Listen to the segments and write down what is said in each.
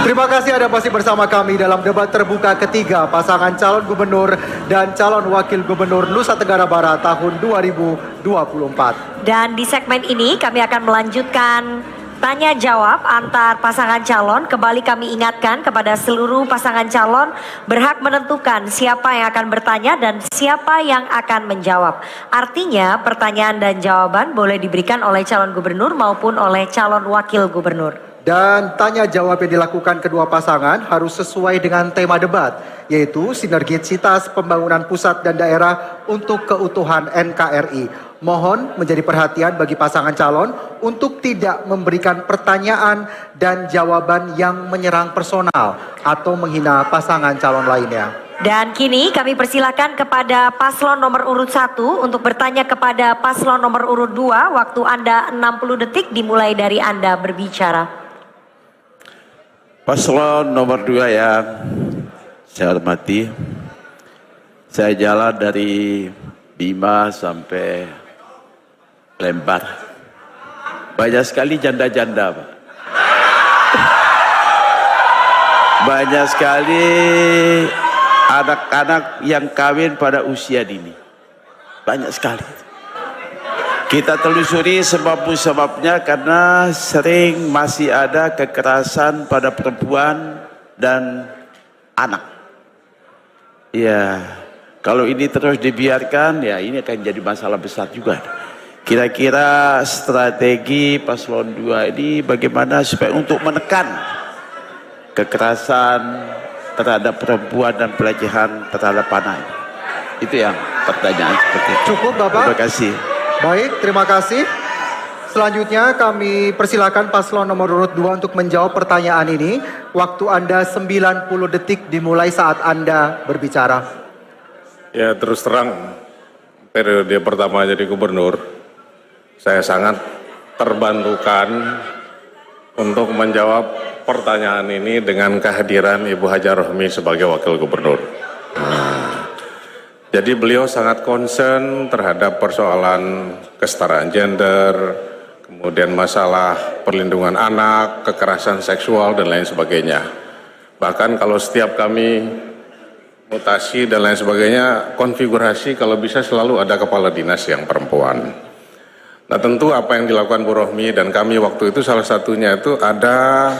Terima kasih Anda masih bersama kami dalam debat terbuka ketiga pasangan calon gubernur dan calon wakil gubernur Nusa Tenggara Barat tahun 2024. Dan di segmen ini kami akan melanjutkan tanya jawab antar pasangan calon. Kembali kami ingatkan kepada seluruh pasangan calon berhak menentukan siapa yang akan bertanya dan siapa yang akan menjawab. Artinya pertanyaan dan jawaban boleh diberikan oleh calon gubernur maupun oleh calon wakil gubernur. Dan tanya jawab yang dilakukan kedua pasangan harus sesuai dengan tema debat, yaitu sinergisitas pembangunan pusat dan daerah untuk keutuhan NKRI. Mohon menjadi perhatian bagi pasangan calon untuk tidak memberikan pertanyaan dan jawaban yang menyerang personal atau menghina pasangan calon lainnya. Dan kini kami persilakan kepada paslon nomor urut 1 untuk bertanya kepada paslon nomor urut 2. Waktu Anda 60 detik dimulai dari Anda berbicara. Paslon nomor 2 yang saya hormati, saya jalan dari Bima sampai Lembar. Banyak sekali janda-janda, Pak. Banyak sekali anak-anak yang kawin pada usia dini. Banyak sekali. Kita telusuri sebab-sebabnya karena sering masih ada kekerasan pada perempuan dan anak. Ya, kalau ini terus dibiarkan, ya ini akan jadi masalah besar juga. Kira-kira strategi paslon 2 ini bagaimana supaya untuk menekan kekerasan terhadap perempuan dan pelecehan terhadap anak. Itu yang pertanyaan seperti itu. Cukup Bapak. Terima kasih. Baik, terima kasih. Selanjutnya kami persilakan paslon nomor urut 2 untuk menjawab pertanyaan ini. Waktu Anda 90 detik dimulai saat Anda berbicara. Ya, terus terang periode pertama jadi gubernur, saya sangat terbantukan untuk menjawab pertanyaan ini dengan kehadiran Ibu Haja Rohmi sebagai wakil gubernur. Jadi beliau sangat concern terhadap persoalan kesetaraan gender, kemudian masalah perlindungan anak, kekerasan seksual dan lain sebagainya. Bahkan kalau setiap kami mutasi dan lain sebagainya, konfigurasi kalau bisa selalu ada kepala dinas yang perempuan. Nah tentu apa yang dilakukan Bu Rohmi dan kami waktu itu salah satunya itu ada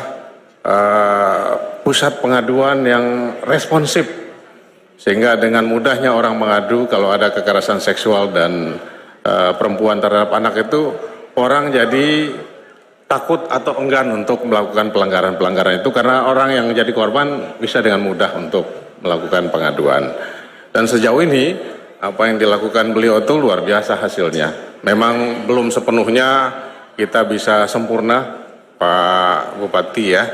pusat pengaduan yang responsif. Sehingga dengan mudahnya orang mengadu kalau ada kekerasan seksual dan perempuan terhadap anak itu, orang jadi takut atau enggan untuk melakukan pelanggaran-pelanggaran itu karena orang yang jadi korban bisa dengan mudah untuk melakukan pengaduan. Dan sejauh ini apa yang dilakukan beliau itu luar biasa hasilnya. Memang belum sepenuhnya kita bisa sempurna Pak Bupati ya,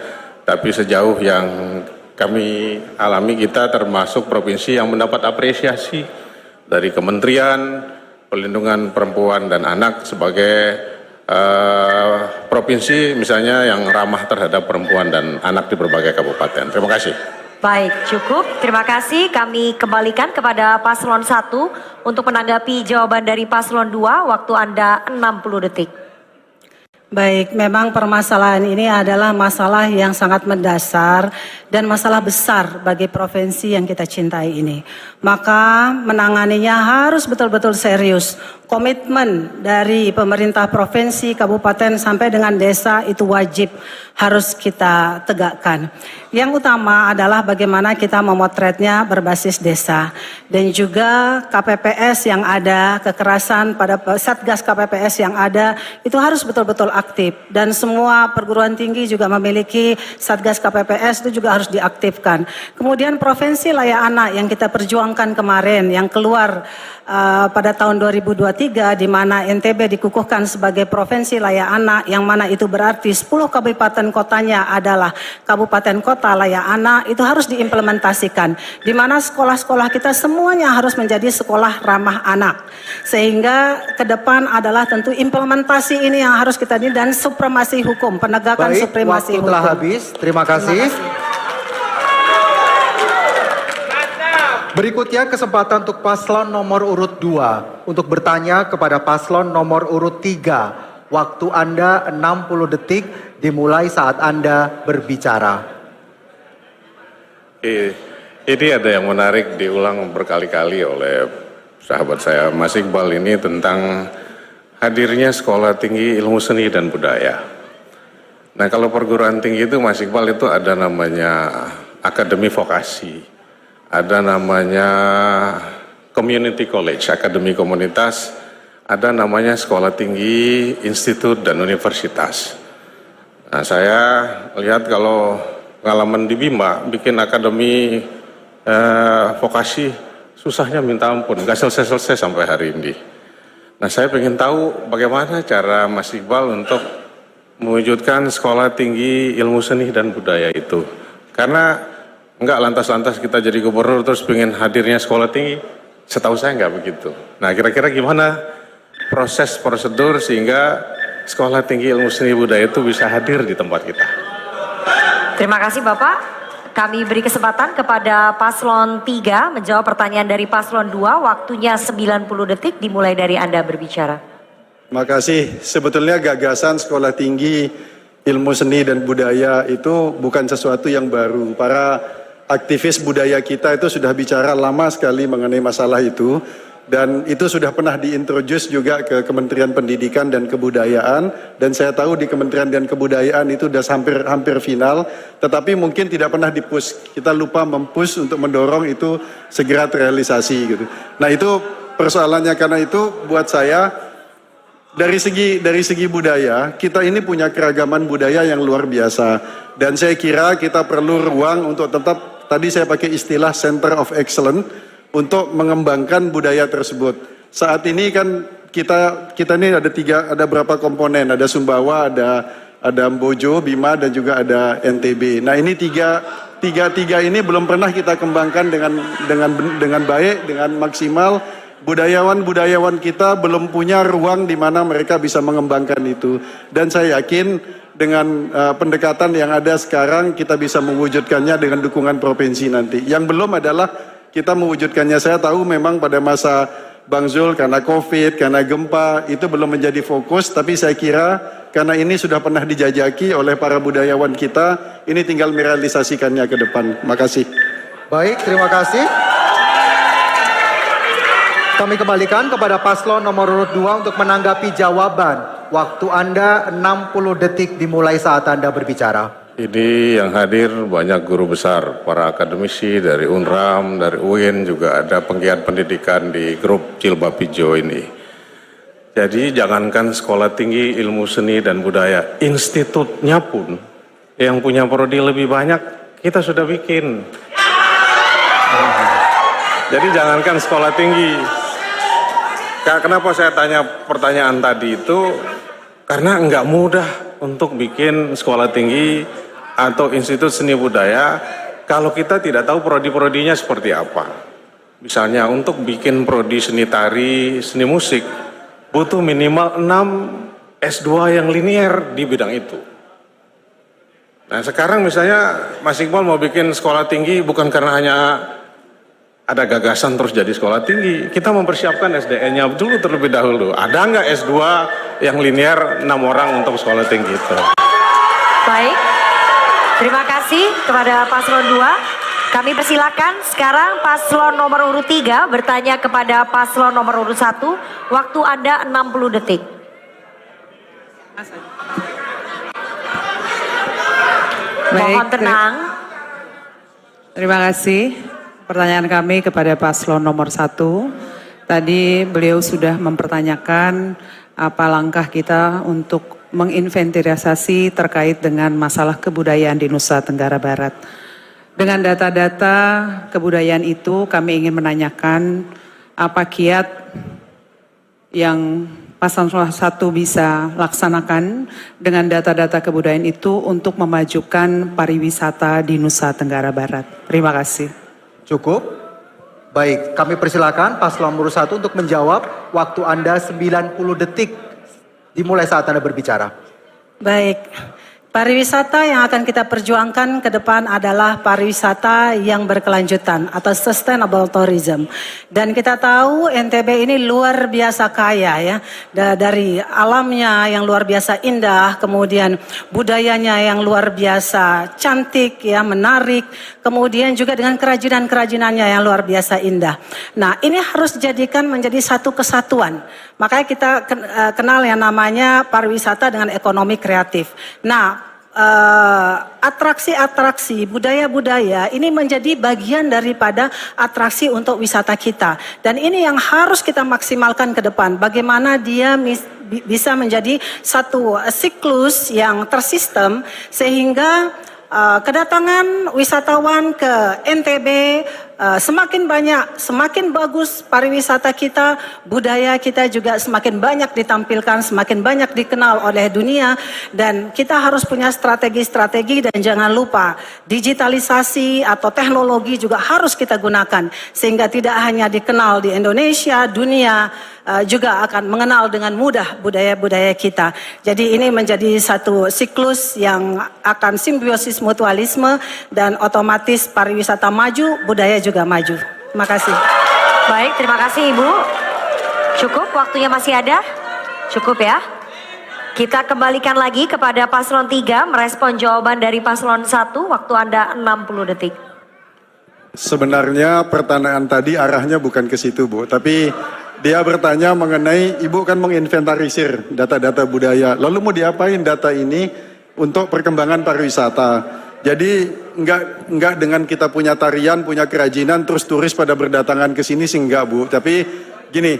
tapi sejauh yang kami alami kita termasuk provinsi yang mendapat apresiasi dari Kementerian Perlindungan Perempuan dan Anak sebagai provinsi misalnya yang ramah terhadap perempuan dan anak di berbagai kabupaten. Terima kasih. Baik, cukup. Terima kasih. Kami kembalikan kepada paslon 1 untuk menanggapi jawaban dari paslon 2. Waktu Anda 60 detik. Baik, memang permasalahan ini adalah masalah yang sangat mendasar dan masalah besar bagi provinsi yang kita cintai ini. Maka menanganinya harus betul-betul serius. Komitmen dari pemerintah provinsi, kabupaten sampai dengan desa itu wajib harus kita tegakkan. Yang utama adalah bagaimana kita memotretnya berbasis desa. Dan juga KPPS yang ada, kekerasan pada Satgas KPPS yang ada itu harus betul-betul aktif. Dan semua perguruan tinggi juga memiliki Satgas KPPS itu juga harus diaktifkan. Kemudian provinsi layak anak yang kita perjuangkan kemarin yang keluar pada tahun 2023 di mana NTB dikukuhkan sebagai provinsi layak anak yang mana itu berarti 10 kabupaten kotanya adalah kabupaten kota layak anak itu harus diimplementasikan di mana sekolah-sekolah kita semuanya harus menjadi sekolah ramah anak sehingga ke depan adalah tentu implementasi ini yang harus kita dan supremasi hukum penegakan supremasi hukum. Waktu telah habis. Terima kasih. Berikutnya kesempatan untuk paslon nomor urut 2 untuk bertanya kepada paslon nomor urut 3. Waktu Anda 60 detik dimulai saat Anda berbicara. Ini ada yang menarik diulang berkali-kali oleh sahabat saya Mas Iqbal ini tentang hadirnya Sekolah Tinggi Ilmu Seni dan Budaya. Nah kalau perguruan tinggi itu Mas Iqbal itu ada namanya Akademi Vokasi, ada namanya Community College, Akademi Komunitas, ada namanya Sekolah Tinggi, Institut, dan Universitas. Nah saya lihat kalau pengalaman di Bima bikin akademi vokasi susahnya minta ampun, nggak selesai-selesai sampai hari ini. Nah saya ingin tahu bagaimana cara Mas Iqbal untuk mewujudkan Sekolah Tinggi Ilmu Seni dan Budaya itu. Karena nggak lantas-lantas kita jadi gubernur terus pengen hadirnya sekolah tinggi, setahu saya nggak begitu. Nah kira-kira gimana proses prosedur sehingga Sekolah Tinggi Ilmu Seni Budaya itu bisa hadir di tempat kita. Terima kasih Bapak. Kami beri kesempatan kepada paslon 3 menjawab pertanyaan dari paslon 2. Waktunya 90 detik dimulai dari Anda berbicara. Terima kasih. Sebetulnya gagasan Sekolah Tinggi Ilmu Seni dan Budaya itu bukan sesuatu yang baru. Para aktivis budaya kita itu sudah bicara lama sekali mengenai masalah itu. Dan itu sudah pernah diintroduce juga ke Kementerian Pendidikan dan Kebudayaan, dan saya tahu di Kementerian dan Kebudayaan itu sudah hampir final, tetapi mungkin tidak pernah dipush. Kita lupa mempush untuk mendorong itu segera terrealisasi gitu. Nah itu persoalannya, karena itu buat saya dari segi budaya kita ini punya keragaman budaya yang luar biasa, dan saya kira kita perlu ruang untuk tetap, tadi saya pakai istilah Center of Excellence, untuk mengembangkan budaya tersebut. Saat ini kan kita ini ada berapa komponen, ada Sumbawa, ada Mbojo, Bima, dan juga ada NTB. Nah ini tiga ini belum pernah kita kembangkan dengan baik, dengan maksimal. Budayawan kita belum punya ruang di mana mereka bisa mengembangkan itu. Dan saya yakin dengan pendekatan yang ada sekarang kita bisa mewujudkannya dengan dukungan provinsi nanti. Yang belum adalah kita mewujudkannya. Saya tahu memang pada masa Bang Zul karena COVID, karena gempa itu belum menjadi fokus, tapi saya kira karena ini sudah pernah dijajaki oleh para budayawan kita, ini tinggal merealisasikannya ke depan. Makasih. Baik, terima kasih. Kami kembalikan kepada paslon nomor urut 2 untuk menanggapi jawaban. Waktu Anda 60 detik dimulai saat Anda berbicara. Ini yang hadir banyak guru besar, para akademisi dari UNRAM, dari UIN, juga ada penggiat pendidikan di grup Jilbab Hijau ini. Jadi jangankan Sekolah Tinggi Ilmu Seni dan Budaya, institutnya pun yang punya prodi lebih banyak kita sudah bikin. Jadi jangankan sekolah tinggi. Kenapa saya tanya pertanyaan tadi itu? Karena nggak mudah untuk bikin sekolah tinggi atau institut seni budaya kalau kita tidak tahu prodi-prodinya seperti apa. Misalnya untuk bikin prodi seni tari, seni musik butuh minimal 6 S2 yang linier di bidang itu. Nah sekarang misalnya Mas Iqbal mau bikin sekolah tinggi bukan karena hanya ada gagasan terus jadi sekolah tinggi. Kita mempersiapkan SDN-nya dulu terlebih dahulu. Ada nggak S2 yang linier 6 orang untuk sekolah tinggi itu? Baik, terima kasih kepada paslon 2. Kami persilakan sekarang paslon nomor urut 3 bertanya kepada paslon nomor urut 1. Waktu Anda 60 detik. Mohon tenang. Terima kasih. Pertanyaan kami kepada paslon nomor 1. Tadi beliau sudah mempertanyakan apa langkah kita untuk menginventarisasi terkait dengan masalah kebudayaan di Nusa Tenggara Barat. Dengan data-data kebudayaan itu kami ingin menanyakan apa kiat yang paslon 1 bisa laksanakan dengan data-data kebudayaan itu untuk memajukan pariwisata di Nusa Tenggara Barat. Terima kasih. Cukup? Baik, kami persilakan paslon nomor 1 untuk menjawab. Waktu Anda 90 detik dimulai saat Anda berbicara. Baik, Pariwisata yang akan kita perjuangkan ke depan adalah pariwisata yang berkelanjutan atau sustainable tourism. Dan kita tahu NTB ini luar biasa kaya ya, dari alamnya yang luar biasa indah, kemudian budayanya yang luar biasa cantik ya, menarik, kemudian juga dengan kerajinan-kerajinannya yang luar biasa indah. Nah, ini harus dijadikan menjadi satu kesatuan. Makanya kita kenal yang namanya pariwisata dengan ekonomi kreatif. Nah, atraksi-atraksi budaya-budaya ini menjadi bagian daripada atraksi untuk wisata kita. Dan ini yang harus kita maksimalkan ke depan. Bagaimana dia bisa menjadi satu siklus yang tersistem sehingga kedatangan wisatawan ke NTB semakin banyak, semakin bagus pariwisata kita, budaya kita juga semakin banyak ditampilkan, semakin banyak dikenal oleh dunia, dan kita harus punya strategi-strategi. Dan jangan lupa digitalisasi atau teknologi juga harus kita gunakan sehingga tidak hanya dikenal di Indonesia, dunia juga akan mengenal dengan mudah budaya-budaya kita. Jadi ini menjadi satu siklus yang akan simbiosis mutualisme dan otomatis pariwisata maju, budaya juga maju. Terima kasih. Baik, terima kasih Ibu. Cukup, waktunya masih ada? Cukup ya. Kita kembalikan lagi kepada paslon 3 merespon jawaban dari paslon 1. Waktu Anda 60 detik. Sebenarnya pertanyaan tadi arahnya bukan ke situ, Bu, tapi dia bertanya mengenai, Ibu kan menginventarisir data-data budaya. Lalu mau diapain data ini untuk perkembangan pariwisata? Jadi enggak dengan kita punya tarian, punya kerajinan, terus turis pada berdatangan ke sini sih enggak, Bu. Tapi gini,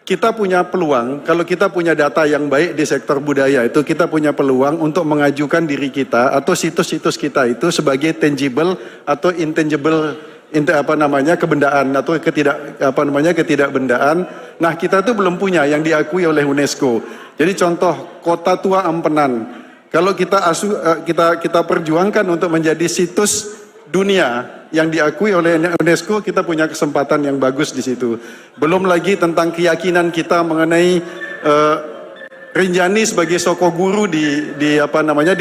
kita punya peluang, kalau kita punya data yang baik di sektor budaya itu, kita punya peluang untuk mengajukan diri kita atau situs-situs kita itu sebagai tangible atau intangible kebendaan atau ketidakbendaan. Nah, kita tuh belum punya yang diakui oleh UNESCO. Jadi contoh Kota Tua Ampenan, kalau kita perjuangkan untuk menjadi situs dunia yang diakui oleh UNESCO, kita punya kesempatan yang bagus di situ. Belum lagi tentang keyakinan kita mengenai Rinjani sebagai soko guru di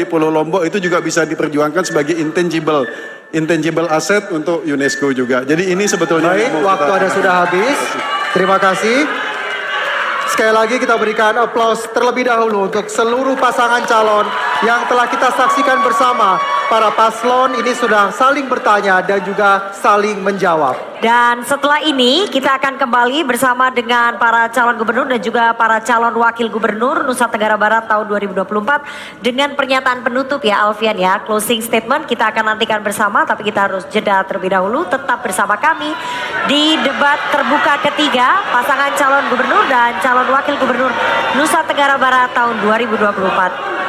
Pulau Lombok itu juga bisa diperjuangkan sebagai intangible asset untuk UNESCO juga. Jadi ini sebetulnya baik, waktu Anda sudah habis. Terima kasih. Sekali lagi kita berikan aplaus terlebih dahulu untuk seluruh pasangan calon yang telah kita saksikan bersama. Para paslon ini sudah saling bertanya dan juga saling menjawab. Dan setelah ini kita akan kembali bersama dengan para calon gubernur dan juga para calon wakil gubernur Nusa Tenggara Barat tahun 2024 dengan pernyataan penutup ya Alfian ya. Closing statement kita akan nantikan bersama, tapi kita harus jeda terlebih dahulu. Tetap bersama kami di debat terbuka ketiga pasangan calon gubernur dan calon wakil gubernur Nusa Tenggara Barat tahun 2024.